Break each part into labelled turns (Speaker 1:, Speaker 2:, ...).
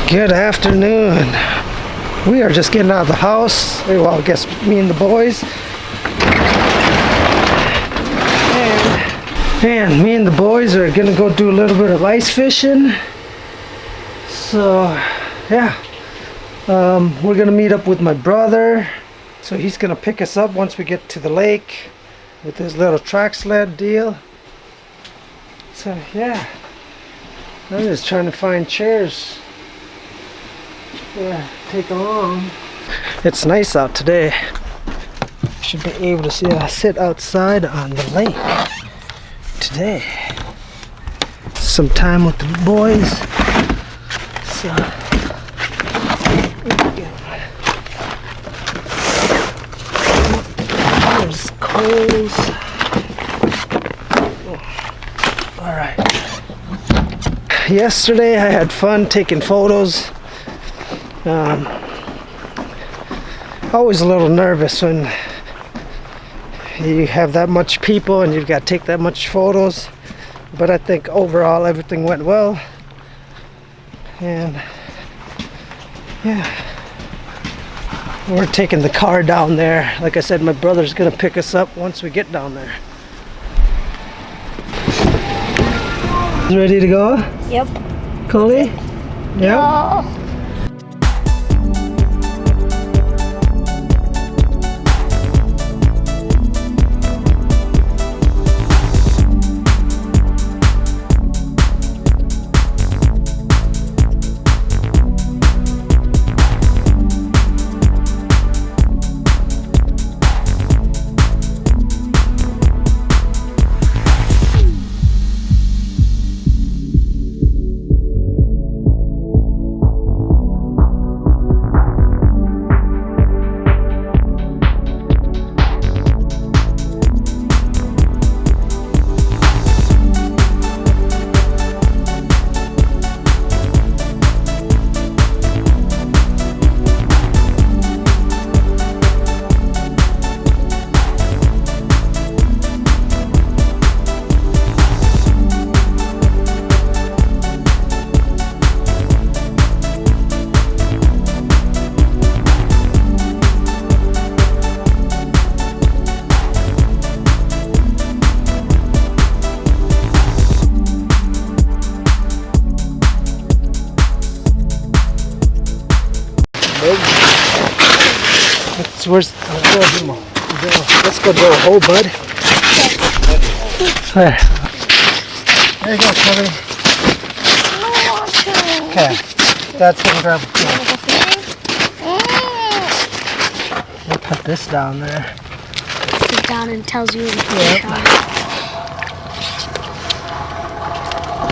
Speaker 1: Good afternoon. We are just getting out of the house. Well, I guess me and the boys. And me and the boys are gonna go do a little bit of ice fishing. So, yeah. We're gonna meet up with my brother. So he's gonna pick us up once we get to the lake with his little track sled deal. So, yeah. I'm just trying to find chairs. Yeah, take along. It's nice out today. Should be able to sit outside on the lake today. Some time with the boys. So there's coals. All right. Yesterday I had fun taking photos. Always a little nervous when you have that much people and you've got to take that much photos, but I think overall everything went well. And yeah, we're taking the car down there. Like I said, my brother's gonna pick us up once we get down there. Ready to go?
Speaker 2: Yep.
Speaker 1: Coley? Yep.
Speaker 2: Yeah.
Speaker 1: Let's go do a hole, bud. There. There you go, Chloe. Okay. Dad's gonna grab a tool. We'll put this down there.
Speaker 2: Puts it down and tells you when to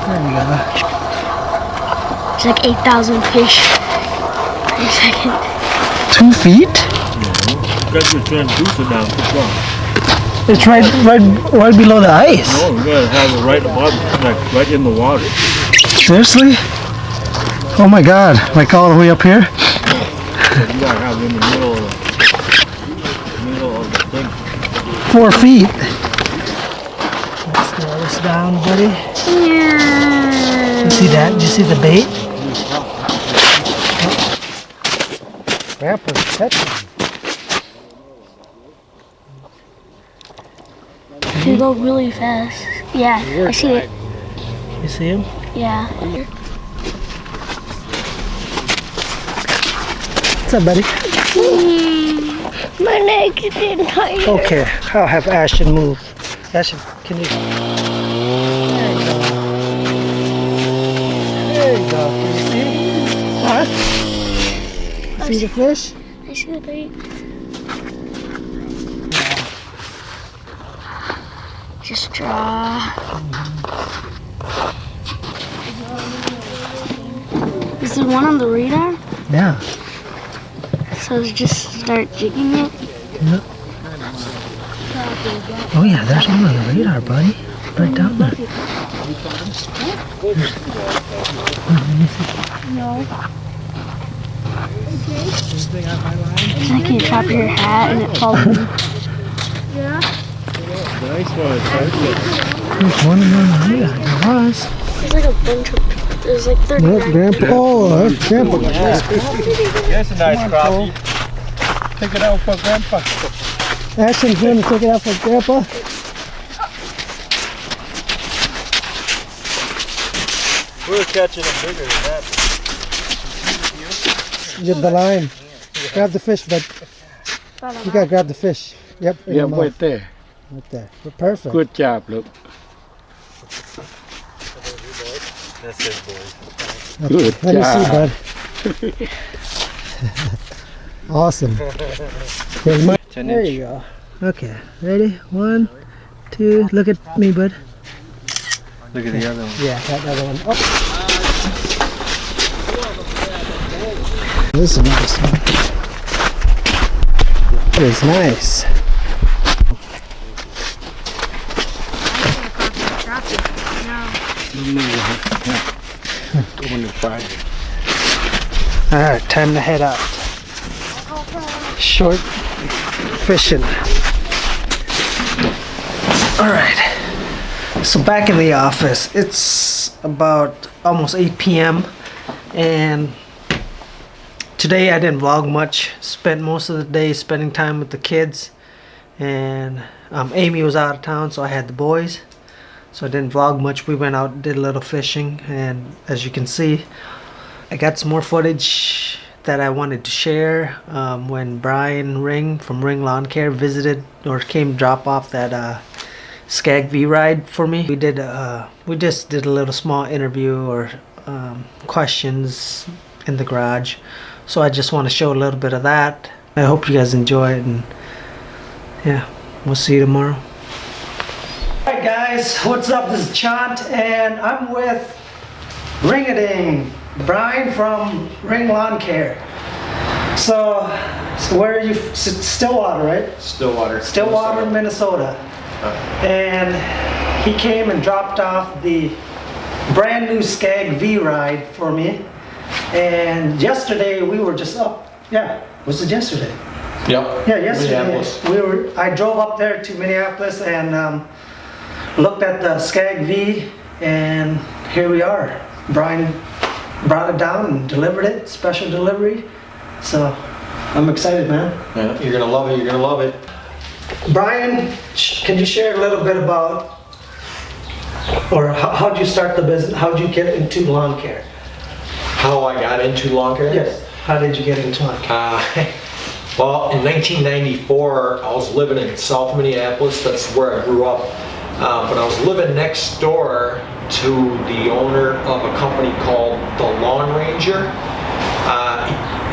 Speaker 1: There you go.
Speaker 2: It's like 8,000 fish per second.
Speaker 1: 2 feet?
Speaker 3: That's your transducer down the front.
Speaker 1: It's right below the ice.
Speaker 3: No, you gotta have it right above, like right in the water.
Speaker 1: Seriously? Oh my God! Like all the way up here?
Speaker 3: You gotta have it in the middle of the thing.
Speaker 1: 4 feet. Let's throw this down, buddy. You see that? Did you see the bait? Grandpa's catching.
Speaker 2: You go really fast. Yeah, I see it.
Speaker 1: You see him?
Speaker 2: Yeah.
Speaker 1: What's up, buddy?
Speaker 2: My leg's getting tired.
Speaker 1: Okay, I'll have Ashton move. Ashton, can you? There you go. There you go. Can you see him? Huh? See the fish?
Speaker 2: I see the bait. Just draw. Is there one on the radar?
Speaker 1: Yeah.
Speaker 2: So just start jigging it?
Speaker 1: Yep. Oh yeah, there's one on the radar, buddy. Right down there.
Speaker 2: No. I can drop your hat and it falls in. Yeah.
Speaker 3: Nice one.
Speaker 1: There's one on the radar. There was.
Speaker 2: There's like a bunch of There's like 30.
Speaker 1: Look, Grandpa. Oh, that's Grandpa.
Speaker 3: That's a nice crappie. Take it out for Grandpa.
Speaker 1: Ashton's going to take it out for Grandpa.
Speaker 3: We were catching them bigger than that.
Speaker 1: Get the line. Grab the fish, bud. You gotta grab the fish. Yep.
Speaker 4: Yeah, right there.
Speaker 1: Right there. We're perfect.
Speaker 4: Good job, look.
Speaker 3: That's it, boys.
Speaker 4: Good
Speaker 1: Let
Speaker 4: job.
Speaker 1: me see, bud. Awesome. Here's my, there you go. Okay, ready? 1, 2. Look at me, bud.
Speaker 3: Look at the other one.
Speaker 1: Yeah, that other one. Oh. This is nice. That is nice. Alright, time to head out. Short fishing. Alright. So back in the office. It's about almost 8 p.m. and today I didn't vlog much. Spent most of the day spending time with the kids, and Amy was out of town, so I had the boys. So I didn't vlog much. We went out, did a little fishing, and as you can see, I got some more footage that I wanted to share when Brian Ring from Ring Lawn Care visited or came to drop off that Skag V ride for me. We just did a little small interview or questions in the garage. So I just want to show a little bit of that. I hope you guys enjoy it, and yeah, we'll see you tomorrow. Alright guys, what's up? This is Chant, and I'm with Ring-a-ding, Brian from Ring Lawn Care. So where are you? Stillwater, right?
Speaker 5: Stillwater,
Speaker 1: Minnesota. And he came and dropped off the brand new Skag V ride for me. And yesterday we were just up. Yeah, was it yesterday?
Speaker 5: Yep.
Speaker 1: Yeah, yesterday.
Speaker 5: Minneapolis.
Speaker 1: I drove up there to Minneapolis and looked at the Skag V, and here we are. Brian brought it down and delivered it, special delivery. So I'm excited, man.
Speaker 5: Yeah, you're gonna love it. You're gonna love it.
Speaker 1: Brian, can you share a little bit about, or how did you start the business? How did you get into lawn care?
Speaker 5: How I got into lawn care?
Speaker 1: Yes. How did you get into lawn care?
Speaker 5: Well, in 1994, I was living in South Minneapolis. That's where I grew up. But I was living next door to the owner of a company called the Lawn Ranger.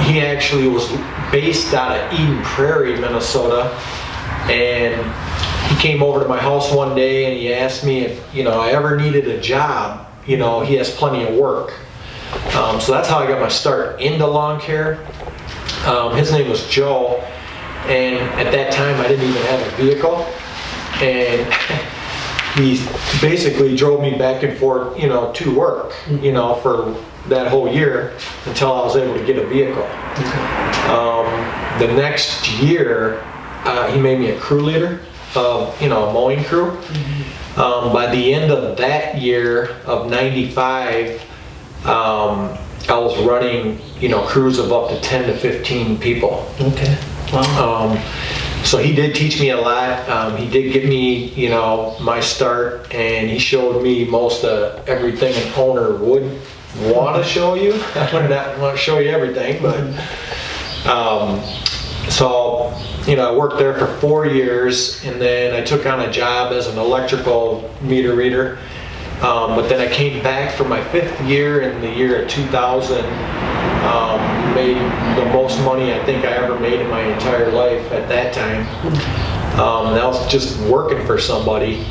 Speaker 5: He actually was based out of Eden Prairie, Minnesota, and he came over to my house one day and he asked me if I ever needed a job. He has plenty of work. So that's how I got my start into lawn care. His name was Joe, and at that time I didn't even have a vehicle, and he basically drove me back and forth, to work, for that whole year until I was able to get a vehicle. The next year, he made me a crew leader of, a mowing crew. By the end of that year of '95, I was running, crews of up to 10 to 15 people. Okay. Wow. So he did teach me a lot. He did give me, my start, and he showed me most of everything an owner would want to show you. I would not want to show you everything, but so I worked there for 4 years, and then I took on a job as an electrical meter reader. But then I came back for my 5th year in the year of 2000. Made the most money I think I ever made in my entire life at that time. That was just working for somebody.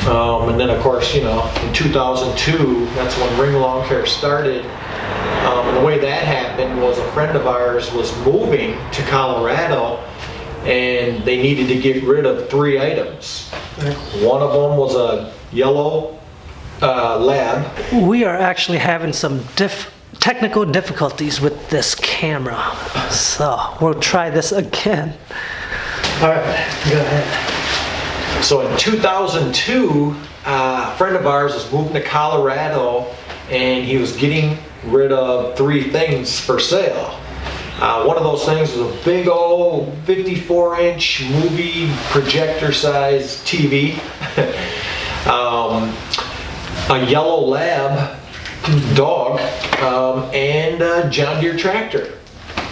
Speaker 5: And then of course, in 2002, that's when Ring Lawn Care started. And the way that happened was a friend of ours was moving to Colorado, and they needed to get rid of 3 items. One of them was a yellow lab.
Speaker 1: We are actually having some technical difficulties with this camera, so we'll try this again. All right, go ahead.
Speaker 5: So in 2002, a friend of ours was moving to Colorado, and he was getting rid of 3 things for sale. One of those things was a big old 54-inch movie projector size TV, a yellow lab dog, and a John Deere tractor.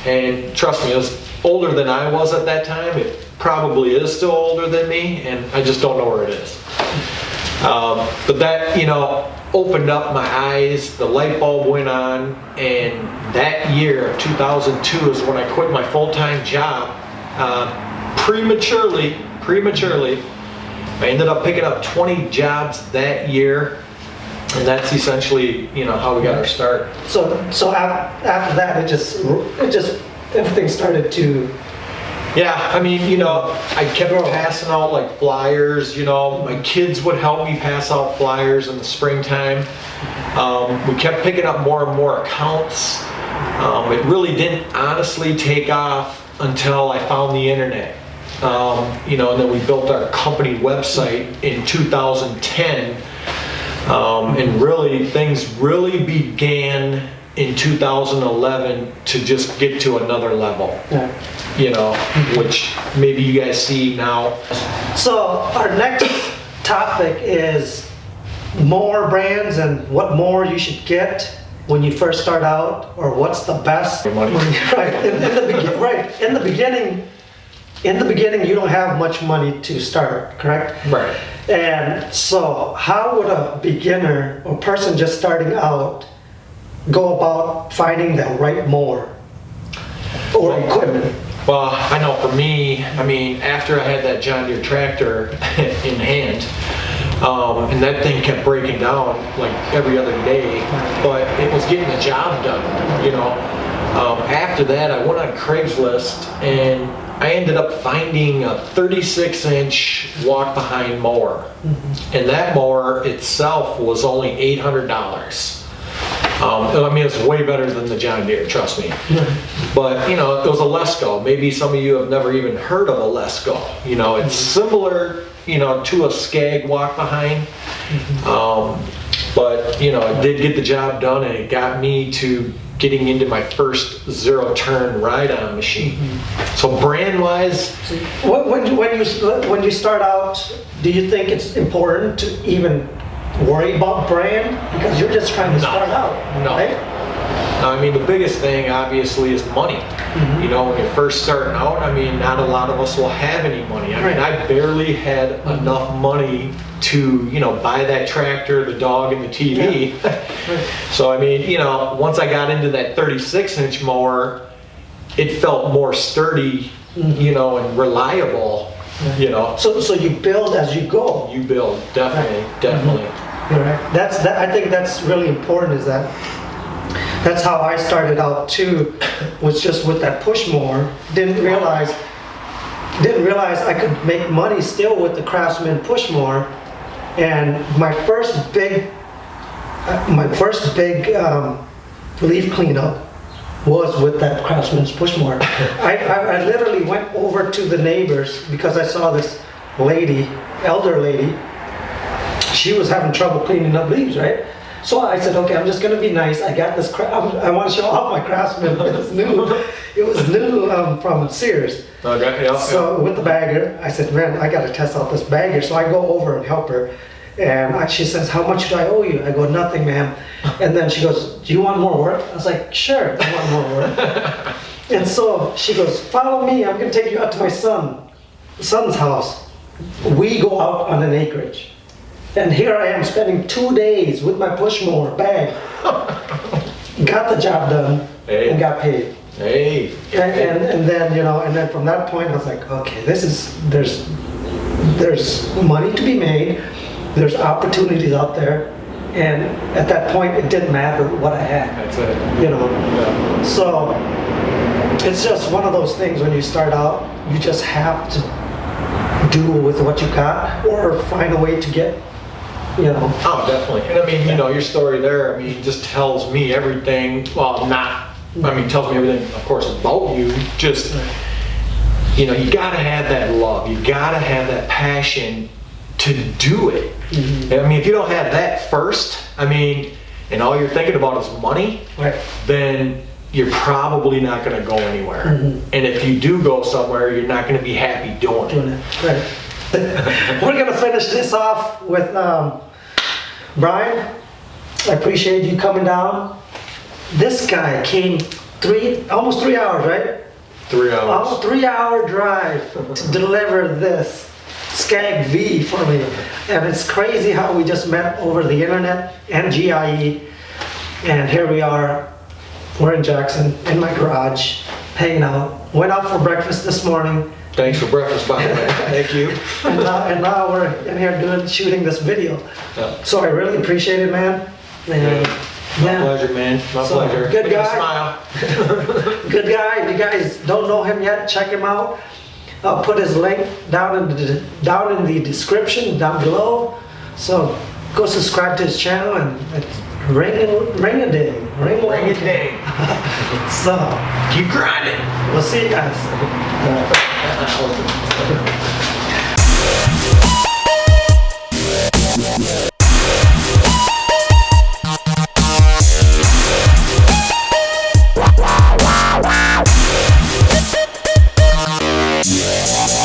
Speaker 5: And trust me, it was older than I was at that time. It probably is still older than me, and I just don't know where it is. But that, you know, opened up my eyes, the light bulb went on, and that year, 2002, is when I quit my full-time job prematurely. I ended up picking up 20 jobs that year, and that's essentially, you know, how we got our start.
Speaker 1: So after that, it just everything started to.
Speaker 5: Yeah, I mean, you know, I kept passing out like flyers, you know, my kids would help me pass out flyers in the springtime. We kept picking up more and more accounts. It really didn't honestly take off until I found the internet. You know, and then we built our company website in 2010. And really, things really began in 2011 to just get to another level.
Speaker 1: Yeah.
Speaker 5: You know, which maybe you guys see now.
Speaker 1: So our next topic is mower brands and what mower you should get when you first start out, or what's the best.
Speaker 5: Money.
Speaker 1: Right. In the beginning, you don't have much money to start, correct?
Speaker 5: Right.
Speaker 1: And so, how would a beginner or person just starting out go about finding the right mower or equipment?
Speaker 5: Well, I know for me, I mean, after I had that John Deere tractor in hand, and that thing kept breaking down like every other day, but it was getting the job done, you know. After that, I went on Craigslist and I ended up finding a 36-inch walk-behind mower. And that mower itself was only $800. I mean, it's way better than the John Deere, trust me. But, you know, it was a Lesko. Maybe some of you have never even heard of a Lesko. You know, it's similar, you know, to a Skag walk-behind. But, you know, it did get the job done, and it got me to getting into my first zero-turn ride-on machine. So brand-wise,
Speaker 1: When you start out, do you think it's important to even worry about brand, because you're just trying to start out?
Speaker 5: No.
Speaker 1: Right?
Speaker 5: I mean, the biggest thing obviously is money. You know, when you're first starting out, I mean, not a lot of us will have any money. I mean, I barely had enough money to, you know, buy that tractor, the dog, and the TV. So, I mean, you know, once I got into that 36-inch mower, it felt more sturdy, you know, and reliable, you know.
Speaker 1: So you build as you go.
Speaker 5: You build, definitely, definitely.
Speaker 1: You're right. I think that's really important, is that's how I started out too, was just with that push mower. Didn't realize I could make money still with the Craftsman push mower. And my first big leaf cleanup was with that Craftsman's push mower. I literally went over to the neighbors because I saw this lady, elder lady. She was having trouble cleaning up leaves, right? So I said, okay, I'm just gonna be nice. I got this. I want to show off my Craftsman. It was new. It was new from Sears.
Speaker 5: Okay, yeah,
Speaker 1: So with the bagger, I said, man, I got to test out this bagger. So I go over and help her. And she says, how much do I owe you? I go, nothing, ma'am. And then she goes, do you want more work? I was like, sure, I want more work. And so she goes, follow me. I'm going to take you out to my son's house. We go out on an acreage. And here I am spending 2 days with my push mower bag. Got the job done and got paid.
Speaker 5: Hey.
Speaker 1: And then, you know, and then from that point I was like, okay, there's money to be made, there's opportunities out there, and at that point it didn't matter what I had.
Speaker 5: That's it.
Speaker 1: You know.
Speaker 5: Yeah.
Speaker 1: So it's just one of those things when you start out, you just have to do with what you got or find a way to get, you know.
Speaker 5: Oh, definitely. And I mean, you know, your story there, I mean, just tells me everything. Well, tells me everything, of course, about you. Just, you know, you gotta have that love. You gotta have that passion to do it. I mean, if you don't have that first, I mean, and all you're thinking about is money,
Speaker 1: Right.
Speaker 5: then you're probably not going to go anywhere. And if you do go somewhere, you're not going to be happy doing it.
Speaker 1: Doing it. Right. We're gonna finish this off with Brian. I appreciate you coming down. This guy came almost 3 hours, right?
Speaker 5: 3 hours.
Speaker 1: Almost 3 hour drive to deliver this Skag V for me. And it's crazy how we just met over the internet and GIE. And here we are, we're in Jackson, in my garage, hanging out. Went out for breakfast this morning.
Speaker 5: Thanks for breakfast, by the way. Thank you.
Speaker 1: And now we're in here shooting this video.
Speaker 5: Yeah.
Speaker 1: So I really appreciate it, man. And,
Speaker 5: My pleasure, man. My
Speaker 1: So,
Speaker 5: pleasure.
Speaker 1: good
Speaker 5: Look at
Speaker 1: guy.
Speaker 5: the smile.
Speaker 1: Good guy. If you guys don't know him yet, check him out. I'll put his link down in the description down below. So go subscribe to his channel and it's ring a ding.
Speaker 5: Ring it ding.
Speaker 1: So
Speaker 5: Keep grinding.
Speaker 1: we'll see you guys.
Speaker 6: Yeah.